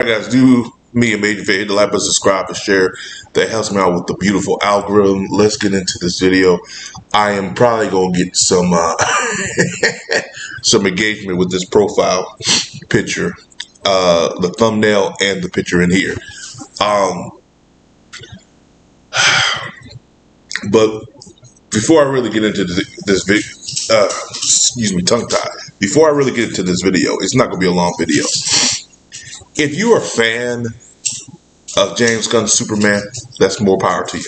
Guys, do me a major favor, hit the like button, subscribe, and share. That helps me out with the beautiful algorithm. Let's get into this video. I am probably gonna get some some engagement with this profile picture, the thumbnail, and the picture in here. Um, but before I really get into this video, excuse me, tongue tie. Before I really get into this video, it's not gonna be a long video. If you're a fan of James Gunn's Superman, that's more power to you.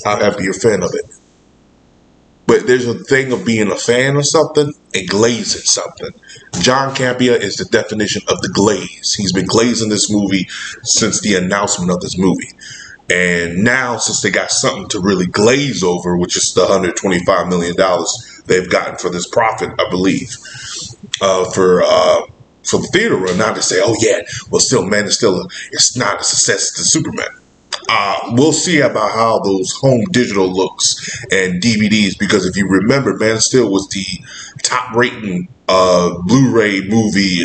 I'll have to be a fan of it. But there's a thing of being a fan of something and glazing something. John Campea is the definition of the glaze. He's been glazing this movie since the announcement of this movie. And now, since they got something to really glaze over, which is the $125 million they've gotten for this profit, I believe, for the theater run, now they say, oh yeah, well still, Man of Steel, it's not a success to Superman. We'll see about how those home digital looks and DVDs, because if you remember, Man of Steel was the top rating Blu-ray movie,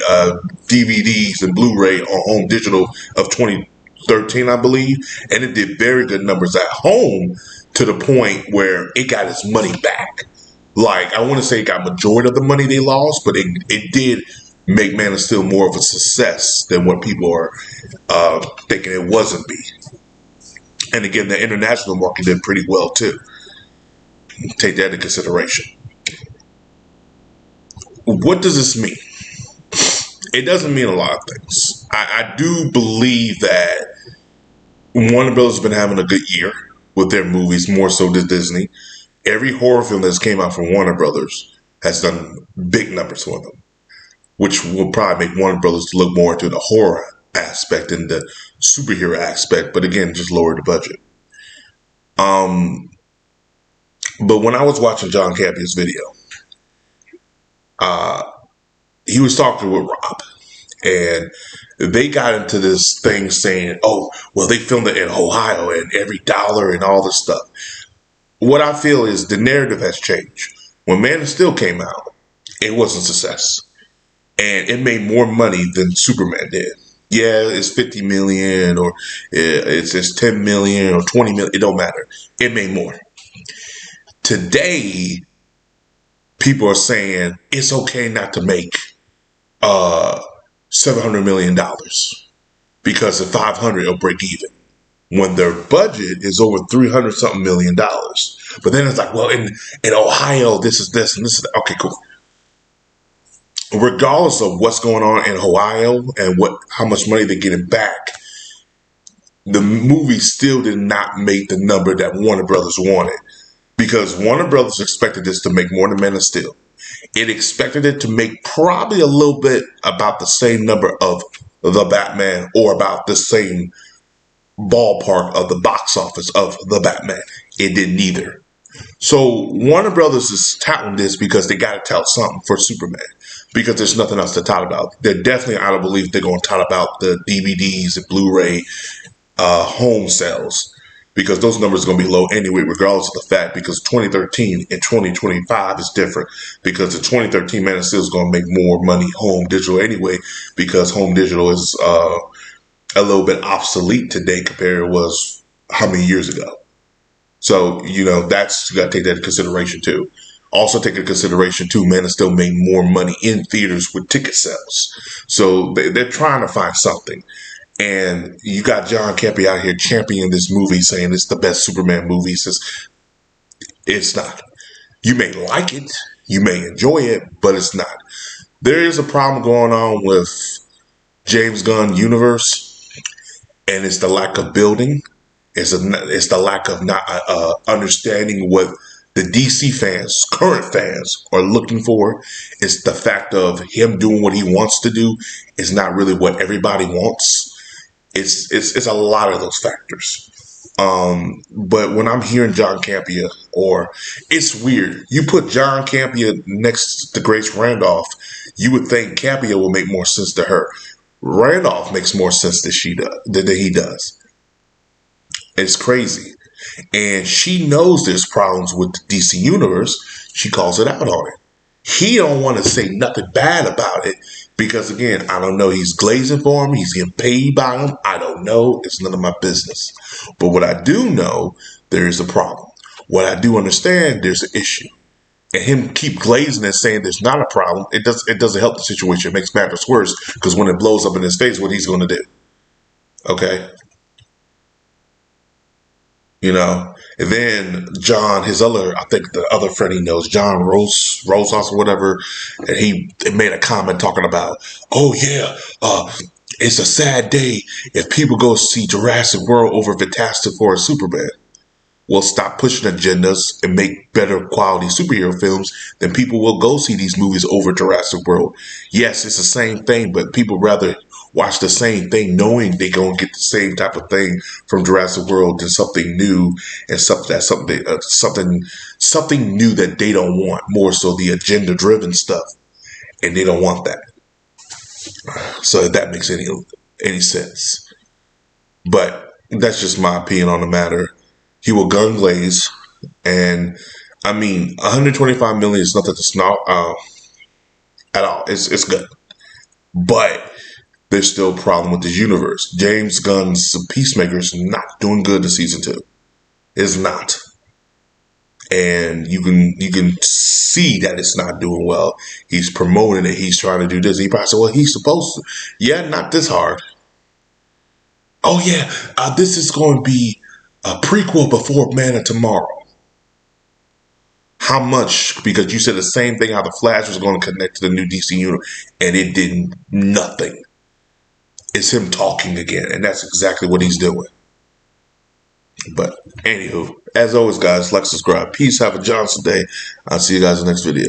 DVDs and Blu-ray on home digital of 2013, I believe, and it did very good numbers at home to the point where it got its money back. Like, I want to say it got majority of the money they lost, but it did make Man of Steel more of a success than what people are thinking it wasn't be. And again, the international market did pretty well too. Take that into consideration. What does this mean? It doesn't mean a lot of things. I do believe that Warner Bros. Has been having a good year with their movies, more so than Disney. Every horror film that's came out from Warner Brothers has done big numbers for them, which will probably make Warner Brothers look more into the horror aspect and the superhero aspect, but again, just lower the budget. But when I was watching John Campea's video, he was talking with Rob, and they got into this thing saying, oh, well, they filmed it in Ohio and every dollar and all this stuff. What I feel is the narrative has changed. When Man of Steel came out, it was a success, and it made more money than Superman did. Yeah, it's 50 million or it's 10 million or 20 million. It don't matter. It made more. Today, people are saying it's okay not to make $700 million because at 500 it'll break even. When their budget is over 300 something million dollars. But then it's like, well, in Ohio, this is this and this is that. Okay, cool. Regardless of what's going on in Ohio and how much money they're getting back, the movie still did not make the number that Warner Brothers wanted, because Warner Brothers expected this to make more than Man of Steel. It expected it to make probably a little bit about the same number of The Batman, or about the same ballpark of the box office of The Batman. It did neither. So Warner Brothers is touting this because they got to tell something for Superman, because there's nothing else to tout about. They're definitely out of belief they're going to tout about the DVDs and Blu-ray home sales, because those numbers are going to be low anyway, regardless of the fact, because 2013 and 2025 is different, because the 2013 Man of Steel is going to make more money home digital anyway, because home digital is a little bit obsolete today compared to it was how many years ago. So, that's, you got to take that into consideration too. Also take into consideration too, Man of Steel made more money in theaters with ticket sales. So they're trying to find something. And you got John Campea out here championing this movie, saying it's the best Superman movie. He says, it's not. You may like it, you may enjoy it, but it's not. There is a problem going on with James Gunn universe, and it's the lack of building. It's the lack of not understanding what the DC fans, current fans, are looking for. It's the fact of him doing what he wants to do is not really what everybody wants. It's a lot of those factors. But when I'm hearing John Campea, or it's weird, you put John Campea next to Grace Randolph, you would think Campea will make more sense to her. Randolph makes more sense than he does. It's crazy. And she knows there's problems with the DC universe. She calls it out on it. He don't want to say nothing bad about it because, again, I don't know. He's glazing for him. He's getting paid by him. I don't know. It's none of my business. But what I do know, there is a problem. What I do understand, there's an issue. And him keep glazing and saying there's not a problem, it doesn't help the situation. It makes matters worse because when it blows up in his face, what he's going to do? Okay. You know, and then John, his other, I think the other friend he knows, John Rosas or whatever, and he made a comment talking about, oh yeah, it's a sad day if people go see Jurassic World over Fantastic Four and Superman. Will stop pushing agendas and make better quality superhero films, then people will go see these movies over Jurassic World. Yes, it's the same thing, but people rather watch the same thing knowing they're going to get the same type of thing from Jurassic World than something new and something new that they don't want, more so the agenda driven stuff, and they don't want that. So if that makes any sense. But that's just my opinion on the matter. He will gun glaze, and I mean, 125 million is nothing to snort at all. It's good, but there's still a problem with this universe. James Gunn's Peacemaker is not doing good in season 2. It's not, and you can see that it's not doing well. He's promoting it. He's trying to do this. He probably said, "Well, he's supposed to." Yeah, not this hard. Oh yeah, this is going to be a prequel before Man of Tomorrow. How much? Because you said the same thing how the Flash was going to connect to the new DC universe, and it did nothing. It's him talking again, and that's exactly what he's doing. But anywho, as always, guys, like, subscribe. Peace. Have a Johnson day. I'll see you guys in the next video.